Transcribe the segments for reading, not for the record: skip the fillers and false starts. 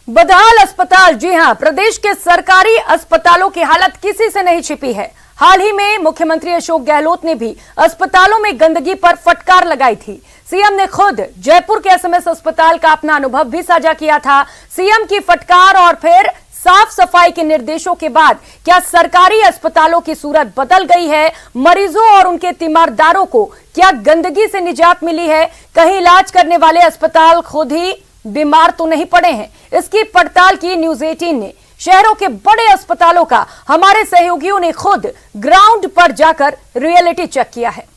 बदहाल अस्पताल, जी हां, प्रदेश के सरकारी अस्पतालों की हालत किसी से नहीं छिपी है। हाल ही में मुख्यमंत्री अशोक गहलोत ने भी अस्पतालों में गंदगी पर फटकार लगाई थी। सीएम ने खुद जयपुर के एसएमएस अस्पताल का अपना अनुभव भी साझा किया था। सीएम की फटकार और फिर साफ सफाई के निर्देशों के बाद क्या सरकारी अस्पतालों की सूरत बदल गई है? मरीजों और उनके तीमारदारों को क्या गंदगी से निजात मिली है? कहीं इलाज करने वाले अस्पताल खुद ही बीमार तो नहीं पड़े हैं? इसकी पड़ताल की न्यूज 18 ने। शहरों के बड़े अस्पतालों का हमारे सहयोगियों ने खुद ग्राउंड पर जाकर रियलिटी चेक किया है।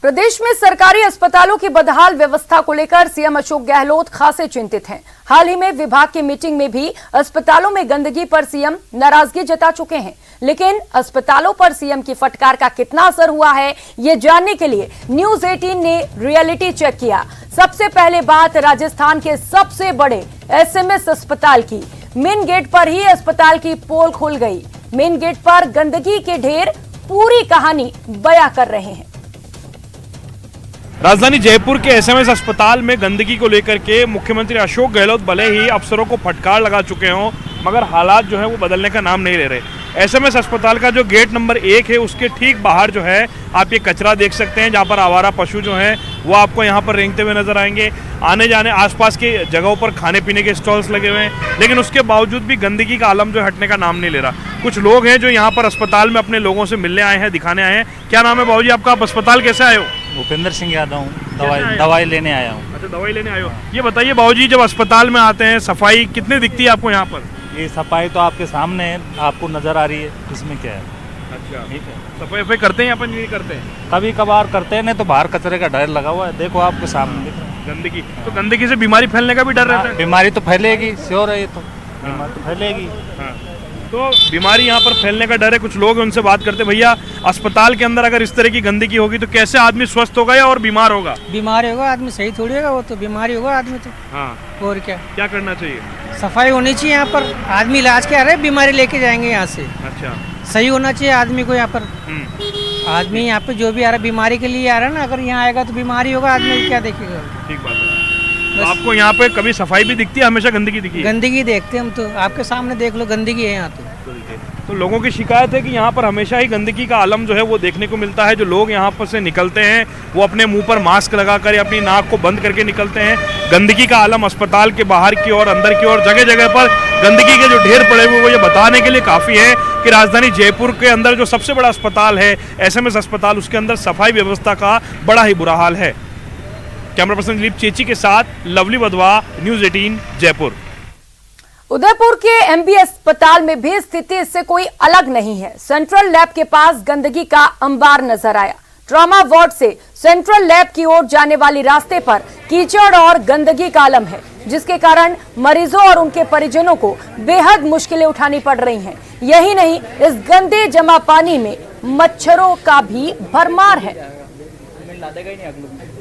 प्रदेश में सरकारी अस्पतालों की बदहाल व्यवस्था को लेकर सीएम अशोक गहलोत खासे चिंतित हैं। हाल ही में विभाग की मीटिंग में भी अस्पतालों में गंदगी पर सीएम नाराजगी जता चुके हैं, लेकिन अस्पतालों पर सीएम की फटकार का कितना असर हुआ है, ये जानने के लिए न्यूज 18 ने रियलिटी चेक किया। सबसे पहले बात राजस्थान के सबसे बड़े एसएमएस अस्पताल की। मेन गेट पर ही अस्पताल की पोल खुल गई। मेन गेट पर गंदगी के ढेर पूरी कहानी बयां कर रहे हैं। राजधानी जयपुर के एसएमएस अस्पताल में गंदगी को लेकर के मुख्यमंत्री अशोक गहलोत भले ही अफसरों को फटकार लगा चुके हों, मगर हालात जो है वो बदलने का नाम नहीं ले रहे। एसएमएस अस्पताल का जो गेट नंबर 1 है उसके ठीक बाहर जो है आप ये कचरा देख सकते हैं, जहाँ पर आवारा पशु जो हैं वो आपको यहाँ पर रेंगते हुए नजर आएंगे। आने जाने आसपास के जगहों पर खाने पीने के स्टॉल्स लगे हुए हैं, लेकिन उसके बावजूद भी गंदगी का आलम जो हटने का नाम नहीं ले रहा। कुछ लोग हैं जो यहाँ पर अस्पताल में अपने लोगों से मिलने आए हैं, दिखाने आए हैं। क्या नाम है बाबूजी आपका? आप अस्पताल कैसे आए हो? भूपेंद्र सिंह यादव हूँ, दवाई लेने आया हूँ। अच्छा, दवाई लेने आए हो। ये बताइए बाबूजी, जब अस्पताल में आते हैं सफाई कितनी दिखती है आपको यहाँ पर? ये सफाई तो आपके सामने है, आपको नजर आ रही है, इसमें क्या है? अच्छा, ठीक है। सफाई करते हैं या अपन नहीं करते हैं? कभी कभार करते हैं, नहीं तो बाहर कचरे का ढेर लगा हुआ है, देखो आपके सामने दिख रहा है। गंदगी, तो गंदगी से बीमारी फैलने का भी डर रहता है? बीमारी तो फैलेगी, श्योर है, ये तो बीमारी तो फैलेगी। हाँ। तो बीमारी यहाँ पर फैलने का डर है। कुछ लोग उनसे बात करते, भैया अस्पताल के अंदर अगर इस तरह की गंदगी होगी तो कैसे आदमी स्वस्थ होगा या और बीमार होगा? बीमार होगा आदमी, सही थोड़ी होगा, वो तो बीमारी होगा आदमी तो। हाँ, और क्या करना चाहिए? सफाई होनी चाहिए यहाँ पर। आदमी इलाज के आ रहे, बीमारी लेके जाएंगे यहाँ से। अच्छा, सही होना चाहिए आदमी को यहाँ पर। आदमी यहाँ पे जो भी आ रहा है बीमारी के लिए आ रहा है ना, अगर यहाँ आएगा तो बीमारी होगा, आदमी क्या देखेगा? ठीक बात है। तो आपको यहाँ पे कभी सफाई भी दिखती है? हमेशा गंदगी दिखी है? गंदगी देखते हम तो, आपके सामने देख लो, गंदगी है यहाँ तो। तो लोगों की शिकायत है कि यहाँ पर हमेशा ही गंदगी का आलम जो है वो देखने को मिलता है। जो लोग यहाँ पर से निकलते हैं वो अपने मुंह पर मास्क लगाकर या अपनी नाक को बंद करके निकलते हैं। गंदगी का आलम अस्पताल के बाहर की ओर, अंदर की ओर, जगह जगह पर गंदगी के जो ढेर पड़े हुए वो ये बताने के लिए काफ़ी है कि राजधानी जयपुर के अंदर जो सबसे बड़ा अस्पताल है एसएमएस अस्पताल, उसके अंदर सफाई व्यवस्था का बड़ा ही बुरा हाल है। कैमरा पर्सन दिलीप चेची के साथ लवली वधवा, न्यूज 18 जयपुर। उदयपुर के एमबी अस्पताल में भी स्थिति इससे कोई अलग नहीं है। सेंट्रल लैब के पास गंदगी का अंबार नजर आया। ट्रॉमा वार्ड से सेंट्रल लैब की ओर जाने वाली रास्ते पर कीचड़ और गंदगी का आलम है, जिसके कारण मरीजों और उनके परिजनों को बेहद मुश्किलें उठानी पड़ रही हैं। यही नहीं, इस गंदे जमा पानी में मच्छरों का भी भरमार है।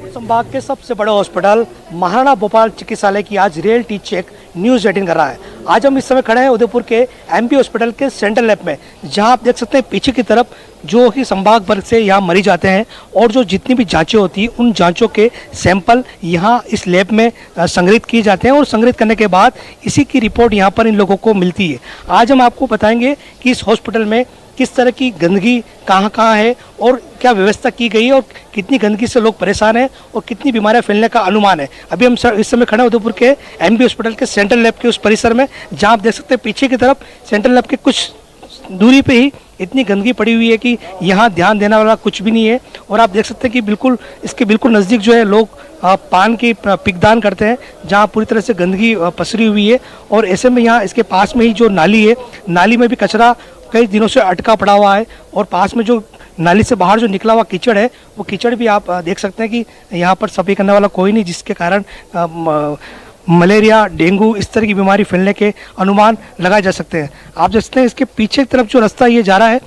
संभाग के सबसे बड़े हॉस्पिटल महाराणा भोपाल चिकित्सालय की आज रियलिटी चेक न्यूज 18 कर रहा है। आज हम इस समय खड़े हैं उदयपुर के एमपी हॉस्पिटल के सेंट्रल लैब में, जहां आप देख सकते हैं पीछे की तरफ जो कि संभाग भर से यहाँ मरीज आते हैं और जो जितनी भी जांचें होती हैं उन जांचों के सैंपल यहाँ इस लैब में संग्रहित किए जाते हैं और संग्रहित करने के बाद इसी की रिपोर्ट यहाँ पर इन लोगों को मिलती है। आज हम आपको बताएंगे कि इस हॉस्पिटल में किस तरह की गंदगी कहाँ है और क्या व्यवस्था की गई है और कितनी गंदगी से लोग परेशान हैं और कितनी बीमारियां फैलने का अनुमान है। अभी हम इस समय खड़े हैं उदयपुर के एमबी हॉस्पिटल के सेंट्रल लैब के उस परिसर में, जहां आप देख सकते हैं पीछे की तरफ सेंट्रल लैब के कुछ दूरी पे ही इतनी गंदगी पड़ी हुई है कि यहाँ ध्यान देने वाला कुछ भी नहीं है। और आप देख सकते हैं कि बिल्कुल इसके बिल्कुल नज़दीक जो है लोग पान की पिकदान करते हैं, जहाँ पूरी तरह से गंदगी पसरी हुई है। और ऐसे में यहाँ इसके पास में ही जो नाली है, नाली में भी कचरा कई दिनों से अटका पड़ा हुआ है और पास में जो नाली से बाहर जो निकला हुआ कीचड़ है वो कीचड़ भी आप देख सकते हैं कि यहाँ पर सफाई करने वाला कोई नहीं, जिसके कारण मलेरिया, डेंगू इस तरह की बीमारी फैलने के अनुमान लगाए जा सकते हैं। आप देख सकते हैं इसके पीछे की तरफ जो रास्ता ये जा रहा है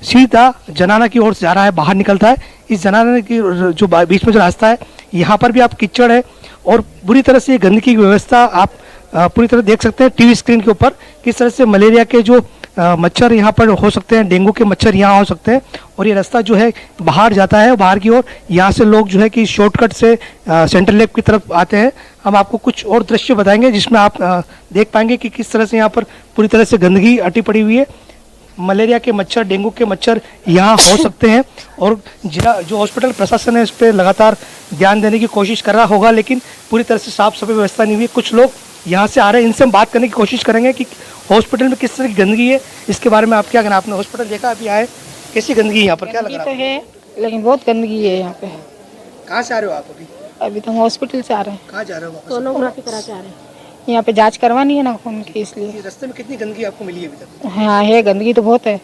सीधा जनाना की ओर जा रहा है, बाहर निकलता है। इस जनाना की जो बीच में जो रास्ता है यहाँ पर भी आप कीचड़ है और बुरी तरह से ये गंदगी की व्यवस्था आप पूरी तरह देख सकते हैं टीवी स्क्रीन के ऊपर किस तरह से मलेरिया के जो मच्छर यहाँ पर हो सकते हैं, डेंगू के मच्छर यहाँ हो सकते हैं। और ये रास्ता जो है बाहर जाता है, बाहर की ओर। यहाँ से लोग जो है कि शॉर्टकट से सेंट्रल लैब की तरफ आते हैं। हम आपको कुछ और दृश्य बताएंगे जिसमें आप देख पाएंगे कि किस तरह से यहाँ पर पूरी तरह से गंदगी अटी पड़ी हुई है। मलेरिया के मच्छर, डेंगू के मच्छर यहाँ हो सकते हैं और जिला जो हॉस्पिटल प्रशासन है इस पर लगातार ध्यान देने की कोशिश कर रहा होगा, लेकिन पूरी तरह से साफ सफाई व्यवस्था नहीं हुई। कुछ लोग यहाँ से आ रहे हैं, इनसे हम बात करने की कोशिश करेंगे कि हॉस्पिटल में किस तरह की गंदगी है, इसके बारे में आप क्या कहना। आपने हॉस्पिटल देखा, अभी आए, कैसी गंदगी है यहाँ पर, क्या लग रहा तो है लेकिन बहुत गंदगी है यहाँ पे। कहाँ से आ रहे हो आप अभी? अभी तो हम हॉस्पिटल से आ रहे हैं, कहाँ जा रहे हो वापस? सोनोग्राफी करा के आ रहे हैं। यहाँ पे जांच करवानी है ना खून की, इसलिए। रास्ते में कितनी गंदगी आपको मिली है अभी तक? हाँ है, गंदगी तो बहुत है।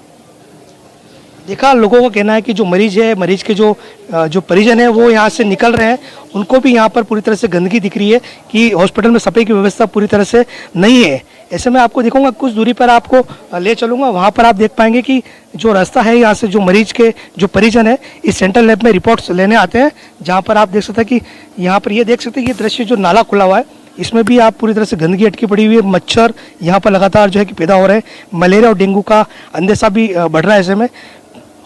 देखा, लोगों का कहना है कि जो मरीज है, मरीज के जो परिजन है वो यहाँ से निकल रहे हैं, उनको भी यहाँ पर पूरी तरह से गंदगी दिख रही है कि हॉस्पिटल में सफाई की व्यवस्था पूरी तरह से नहीं है। ऐसे में आपको दिखाऊंगा, कुछ दूरी पर आपको ले चलूँगा, वहाँ पर आप देख पाएंगे कि जो रास्ता है यहाँ से जो मरीज के जो परिजन है इस सेंट्रल लैब में रिपोर्ट्स लेने आते हैं, जहाँ पर आप देख सकते हैं कि यहाँ पर ये देख सकते हैं ये दृश्य जो नाला खुला हुआ है, इसमें भी आप पूरी तरह से गंदगी अटकी पड़ी हुई है। मच्छर यहाँ पर लगातार जो है कि पैदा हो रहे हैं। मलेरिया और डेंगू का अंदेशा भी बढ़ रहा है। ऐसे में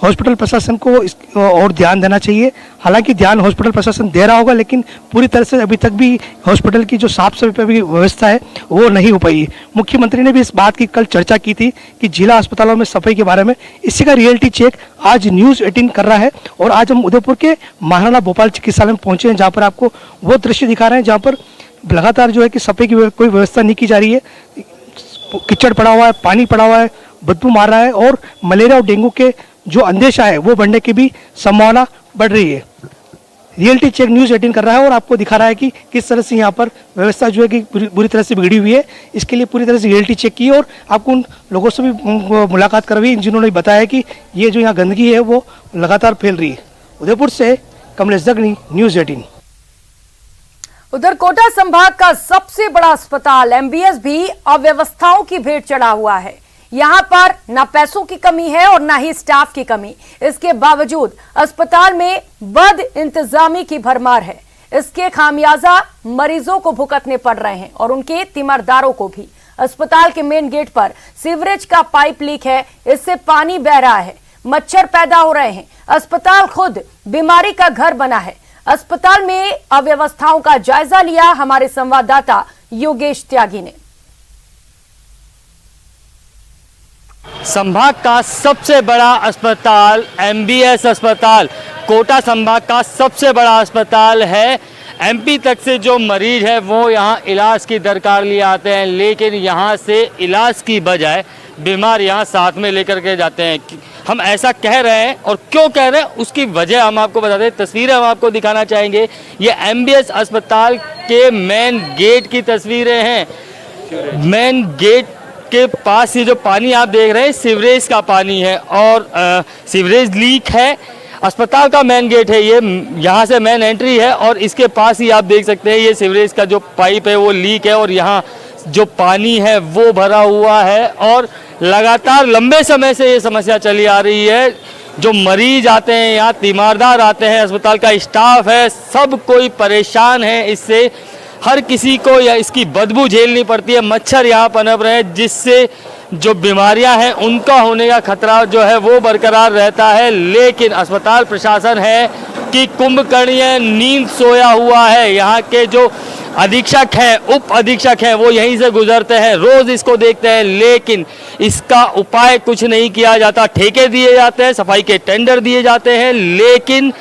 हॉस्पिटल प्रशासन को इस और ध्यान देना चाहिए। हालांकि ध्यान हॉस्पिटल प्रशासन दे रहा होगा, लेकिन पूरी तरह से अभी तक भी हॉस्पिटल की जो साफ सफाई की व्यवस्था है वो नहीं हो पाई। मुख्यमंत्री ने भी इस बात की कल चर्चा की थी कि जिला अस्पतालों में सफाई के बारे में। इसी का रियलिटी चेक आज न्यूज़ 18 कर रहा है और आज हम उदयपुर के महाराणा भोपाल चिकित्सालय में पहुंचे हैं, जहाँ पर आपको वो दृश्य दिखा रहे हैं जहाँ पर लगातार जो है कि सफाई की कोई व्यवस्था नहीं की जा रही है। कीचड़ पड़ा हुआ है, पानी पड़ा हुआ है, बदबू मार रहा है और मलेरिया और डेंगू के जो अंदेशा है वो बढ़ने की भी संभावना बढ़ रही है। रियलिटी चेक न्यूज़ 18 कर रहा है और आपको दिखा रहा है कि किस तरह से यहाँ पर व्यवस्था जो है कि बुरी तरह से बिगड़ी हुई है। इसके लिए पूरी तरह से रियलिटी चेक की और आपको उन लोगों से भी मुलाकात करवाई जिन्होंने बताया कि ये जो यहाँ गंदगी है वो लगातार फैल रही है। उदयपुर से कमलेश दगनी, न्यूज़ 18। उधर कोटा संभाग का सबसे बड़ा अस्पताल एमबीएस भी अव्यवस्थाओं की भेंट चढ़ा हुआ है। यहां पर न पैसों की कमी है और न ही स्टाफ की कमी। इसके बावजूद अस्पताल में बद इंतजामी की भरमार है। इसके खामियाजा मरीजों को भुगतने पड़ रहे हैं और उनके तीमारदारों को भी। अस्पताल के मेन गेट पर सीवरेज का पाइप लीक है, इससे पानी बह रहा है, मच्छर पैदा हो रहे हैं। अस्पताल खुद बीमारी का घर बना है। अस्पताल में अव्यवस्थाओं का जायजा लिया हमारे संवाददाता योगेश त्यागी ने। संभाग का सबसे बड़ा अस्पताल एमबीएस अस्पताल कोटा संभाग का सबसे बड़ा अस्पताल है। एमपी तक से जो मरीज है वो यहाँ इलाज की दरकार लिए आते हैं, लेकिन यहाँ से इलाज की बजाय बीमार यहाँ साथ में लेकर के जाते हैं। हम ऐसा कह रहे हैं और क्यों कह रहे हैं उसकी वजह हम आपको बताते हैं। तस्वीरें हम आपको दिखाना चाहेंगे। ये एमबीएस अस्पताल के मेन गेट की तस्वीरें हैं। मेन गेट के पास ये जो पानी आप देख रहे हैं सीवरेज का पानी है और सीवरेज लीक है। अस्पताल का मेन गेट है ये, यहाँ से मेन एंट्री है और इसके पास ही आप देख सकते हैं ये सीवरेज का जो पाइप है वो लीक है और यहाँ जो पानी है वो भरा हुआ है और लगातार लंबे समय से ये समस्या चली आ रही है। जो मरीज आते हैं यहाँ, तीमारदार आते हैं, अस्पताल का स्टाफ है, सब कोई परेशान है इससे। हर किसी को या इसकी बदबू झेलनी पड़ती है। मच्छर यहाँ पनप रहे हैं जिससे जो बीमारियां हैं उनका होने का खतरा जो है वो बरकरार रहता है। लेकिन अस्पताल प्रशासन है कि कुंभकर्णीय नींद सोया हुआ है। यहाँ के जो अधीक्षक हैं, उप अधीक्षक हैं, वो यहीं से गुजरते हैं, रोज इसको देखते हैं, लेकिन इसका उपाय कुछ नहीं किया जाता। ठेके दिए जाते हैं, सफाई के टेंडर दिए जाते हैं, लेकिन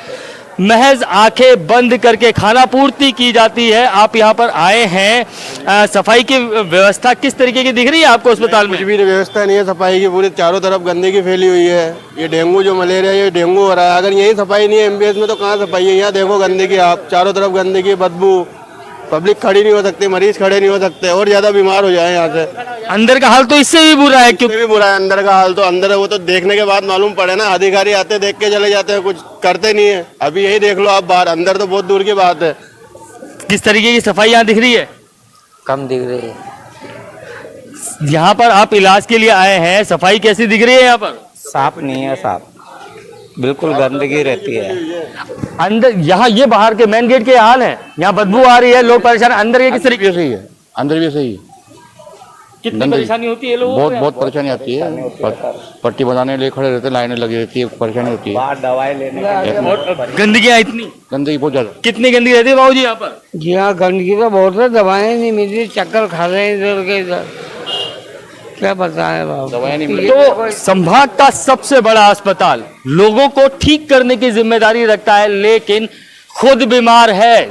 महज आंखें बंद करके खाना पूर्ति की जाती है। आप यहाँ पर आए हैं, सफाई की व्यवस्था किस तरीके की दिख रही है आपको अस्पताल में? कुछ भी व्यवस्था नहीं है सफाई की। पूरी चारों तरफ गंदगी फैली हुई है। ये डेंगू जो मलेरिया ये डेंगू हो रहा है। अगर यही सफाई नहीं है एमबीएस में तो कहाँ सफाई है? यहाँ देखो गंदगी, आप चारों तरफ गंदगी, बदबू, पब्लिक खड़ी नहीं हो सकती, मरीज खड़े नहीं हो सकते और ज्यादा बीमार हो जाए यहाँ से। अंदर का हाल तो इससे भी बुरा है। क्योंकि भी बुरा है अंदर का हाल। तो अंदर है वो तो देखने के बाद मालूम पड़े ना। अधिकारी आते देख के चले जाते हैं, कुछ करते नहीं है। अभी यही देख लो आप बाहर, अंदर तो बहुत दूर की बात है। किस तरीके की सफाई यहाँ दिख रही है? कम दिख रही है। यहाँ पर आप इलाज के लिए आए हैं, सफाई कैसी दिख रही है यहाँ पर? साफ नहीं है, साफ बिल्कुल गंदगी रहती है। अंदर यहाँ ये बाहर के मेन गेट के हाल है, यहाँ बदबू आ रही है, लोग परेशान। अंदर ये किस तरीके सही है, अंदर भी सही है। कितनी परेशानी होती है लोगों को? बहुत परेशानी आती है। पट्टी बनाने के लिए खड़े रहते हैं, लाइनें लगी रहती है, परेशानी होती है। बाहर दवाई लेने के लिए गंदगी इतनी गंदगी बहुत ज्यादा। कितनी गंदगी रहती है बाबूजी यहाँ पर? जी हाँ, गंदगी तो बहुत है, दवाएं नहीं मिल रही, चक्कर खा रहे हैं इधर के इधर, क्या बताएं बाबू। दवाएं नहीं मिल तो संभाग का सबसे बड़ा अस्पताल लोगों को ठीक करने की जिम्मेदारी रखता है, लेकिन खुद बीमार है।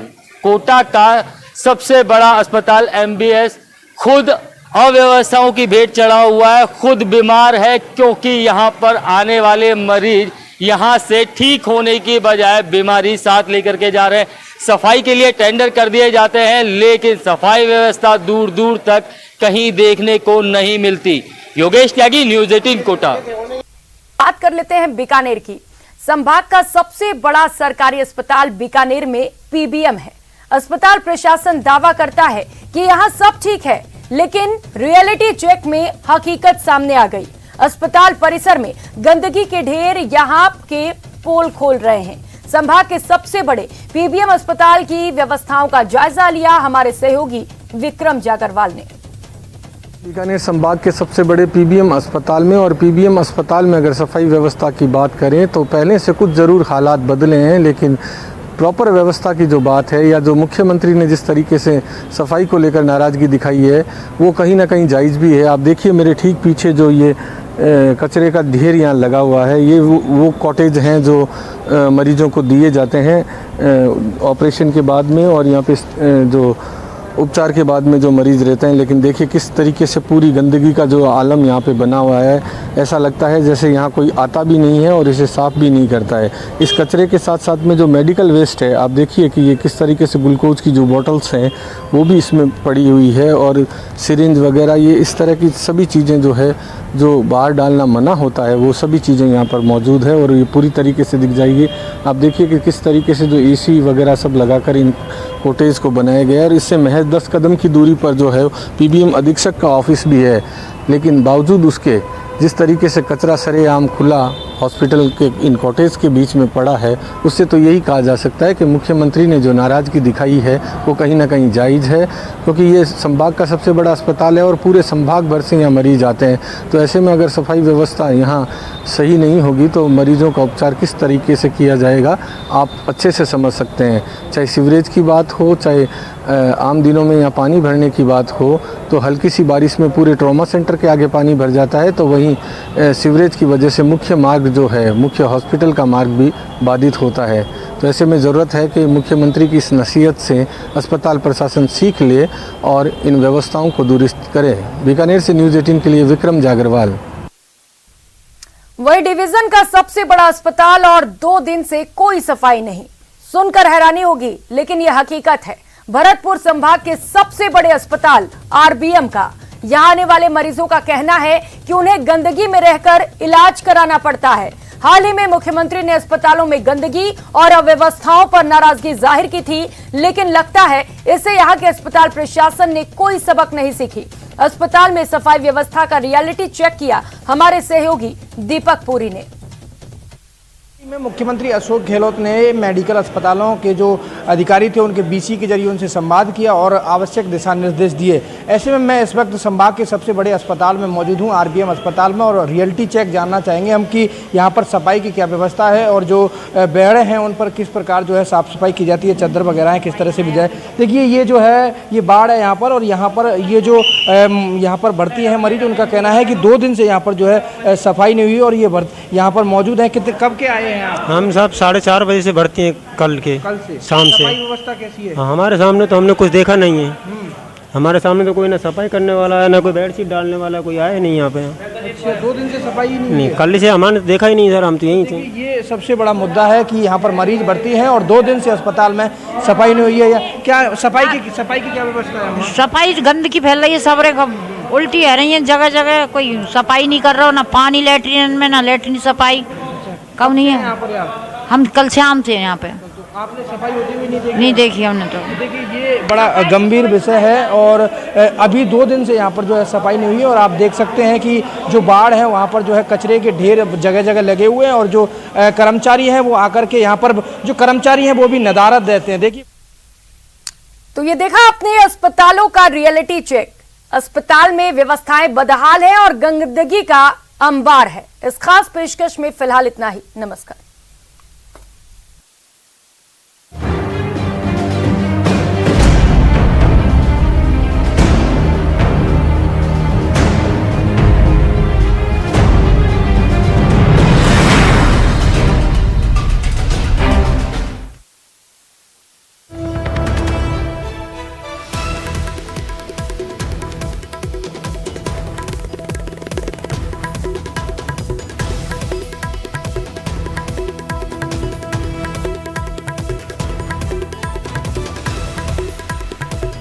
कोटा का सबसे बड़ा अस्पताल एमबीएस खुद अव्यवस्थाओं की भेंट चढ़ा हुआ है, खुद बीमार है, क्योंकि यहाँ पर आने वाले मरीज यहाँ से ठीक होने की बजाय बीमारी साथ लेकर के जा रहे हैं। सफाई के लिए टेंडर कर दिए जाते हैं, लेकिन सफाई व्यवस्था दूर दूर तक कहीं देखने को नहीं मिलती। योगेश त्यागी, न्यूज़ 18 कोटा। बात कर लेते हैं बीकानेर की। संभाग का सबसे बड़ा सरकारी अस्पताल बीकानेर में पीबीएम है। अस्पताल प्रशासन दावा करता है कि यहाँ सब ठीक है, लेकिन रियलिटी चेक में हकीकत सामने आ गई। अस्पताल परिसर में गंदगी के ढेर यहाँ के पोल खोल रहे हैं। संभाग के सबसे बड़े पीबीएम अस्पताल की व्यवस्थाओं का जायजा लिया हमारे सहयोगी विक्रम जागरवाल ने। बीकानेर संभाग के सबसे बड़े पीबीएम अस्पताल में, और पीबीएम अस्पताल में अगर सफाई व्यवस्था की बात करें तो पहले से कुछ ज़रूर हालात बदले हैं, लेकिन प्रॉपर व्यवस्था की जो बात है, या जो मुख्यमंत्री ने जिस तरीके से सफाई को लेकर नाराज़गी दिखाई है, वो कहीं ना कहीं जायज़ भी है। आप देखिए मेरे ठीक पीछे जो ये कचरे का ढेर यहाँ लगा हुआ है, ये वो कॉटेज हैं जो मरीजों को दिए जाते हैं ऑपरेशन के बाद में, और यहाँ पे जो उपचार के बाद में जो मरीज़ रहते हैं। लेकिन देखिए किस तरीके से पूरी गंदगी का जो आलम यहाँ पे बना हुआ है, ऐसा लगता है जैसे यहाँ कोई आता भी नहीं है और इसे साफ़ भी नहीं करता है। इस कचरे के साथ साथ में जो मेडिकल वेस्ट है, आप देखिए कि ये किस तरीके से ग्लूकोज की जो बॉटल्स हैं वो भी इसमें पड़ी हुई है, और सिरिंज वगैरह, ये इस तरह की सभी चीज़ें जो है जो बाहर डालना मना होता है, वो सभी चीज़ें यहाँ पर मौजूद है, और ये पूरी तरीके से दिख जाएगी। आप देखिए कि किस तरीके से जो एसी वगैरह सब लगाकर इन कोटेज को बनाया गया है, और इससे महज 10 कदम की दूरी पर जो है पीबीएम अधीक्षक का ऑफिस भी है। लेकिन बावजूद उसके जिस तरीके से कचरा सरेआम खुला हॉस्पिटल के इन कॉटेज के बीच में पड़ा है, उससे तो यही कहा जा सकता है कि मुख्यमंत्री ने जो नाराज़गी दिखाई है वो कहीं ना कहीं जायज़ है, क्योंकि ये संभाग का सबसे बड़ा अस्पताल है और पूरे संभाग भर से यहाँ मरीज आते हैं। तो ऐसे में अगर सफाई व्यवस्था यहाँ सही नहीं होगी तो मरीजों का उपचार किस तरीके से किया जाएगा आप अच्छे से समझ सकते हैं। चाहे सीवरेज की बात हो, चाहे आम दिनों में यहाँ पानी भरने की बात हो, तो हल्की सी बारिश में पूरे ट्रॉमा सेंटर के आगे पानी भर जाता है, तो वहीं सीवरेज की वजह से मुख्य मार्ग जो है, मुख्य हॉस्पिटल का मार्ग भी बाधित होता है। तो ऐसे में ज़रूरत है कि मुख्यमंत्री की इस नसीहत से अस्पताल प्रशासन सीख ले और इन व्यवस्थाओं को दुरुस्त करे। बीकानेर से न्यूज़ 18 के लिए विक्रम जागरवाल। वही डिवीजन का सबसे बड़ा अस्पताल और 2 दिन से कोई सफाई नहीं। सुनकर हैरानी होगी, लेकिन यह हकीकत है। भरतपुर संभाग के सबसे बड़े अस्पताल आरबीएम का यहाँ आने वाले मरीजों का कहना है कि उन्हें गंदगी में रहकर इलाज कराना पड़ता है। हाल ही में मुख्यमंत्री ने अस्पतालों में गंदगी और अव्यवस्थाओं पर नाराजगी जाहिर की थी, लेकिन लगता है इससे यहाँ के अस्पताल प्रशासन ने कोई सबक नहीं सीखी। अस्पताल में सफाई व्यवस्था का रियलिटी चेक किया हमारे सहयोगी दीपक पुरी ने। में मुख्यमंत्री अशोक गहलोत ने मेडिकल अस्पतालों के जो अधिकारी थे उनके बीसी के जरिए उनसे संवाद किया और आवश्यक दिशा निर्देश दिए। ऐसे में मैं इस वक्त संभाग के सबसे बड़े अस्पताल में मौजूद हूं, आरबीएम अस्पताल में, और रियलिटी चेक जानना चाहेंगे हम कि यहाँ पर सफाई की क्या व्यवस्था है और जो बेड़े हैं उन पर किस प्रकार जो है साफ़ सफाई की जाती है, चादर वगैरह है किस तरह से बिछाए। देखिए ये जो है ये बाढ़ है यहाँ पर, और यहाँ पर ये जो यहाँ पर भर्ती हैं मरीज, उनका कहना है कि 2 दिन से यहाँ पर जो है सफाई नहीं हुई और ये यहाँ पर मौजूद हैं। कितने कब के आए हैं आप? हम सब 4:30 बजे से भर्ती हैं कल से शाम से। सफाई व्यवस्था कैसी है? हमारे सामने तो हमने कुछ देखा नहीं है। हमारे सामने तो कोई ना सफाई करने वाला है, ना कोई बेडशीट डालने वाला, कोई आया नहीं यहाँ पे। अच्छा, 2 दिन से सफाई ही नहीं है? कल से हमारे देखा ही नहीं सर, हम तो यहीं थे। ये सबसे बड़ा मुद्दा है कि यहाँ पर मरीज भर्ती हैं और 2 दिन से अस्पताल में सफाई नहीं हुई है। क्या सफाई की क्या व्यवस्था है? सफाई गंदगी फैल रही है, सबरे उल्टी आ रही है जगह जगह, कोई सफाई नहीं कर रहा हो, ना पानी लैट्रिन में, ना लैट्रिन सफाई कब नहीं है। हम कल शाम थे यहाँ पे। आपने सफाई होती हुई नहीं देखी? नहीं देखी हमने तो। देखिए ये बड़ा गंभीर विषय है और अभी 2 दिन से यहाँ पर जो है सफाई नहीं हुई है और आप देख सकते हैं कि जो बाढ़ है वहाँ पर जो है कचरे के ढेर जगह जगह लगे हुए हैं और जो कर्मचारी हैं वो आकर के यहाँ पर जो कर्मचारी हैं वो भी नदारत देते हैं। देखिए तो ये देखा आपने अस्पतालों का रियलिटी चेक। अस्पताल में व्यवस्थाएं बदहाल है और गंदगी का अंबार है। इस खास पेशकश में फिलहाल इतना ही। नमस्कार।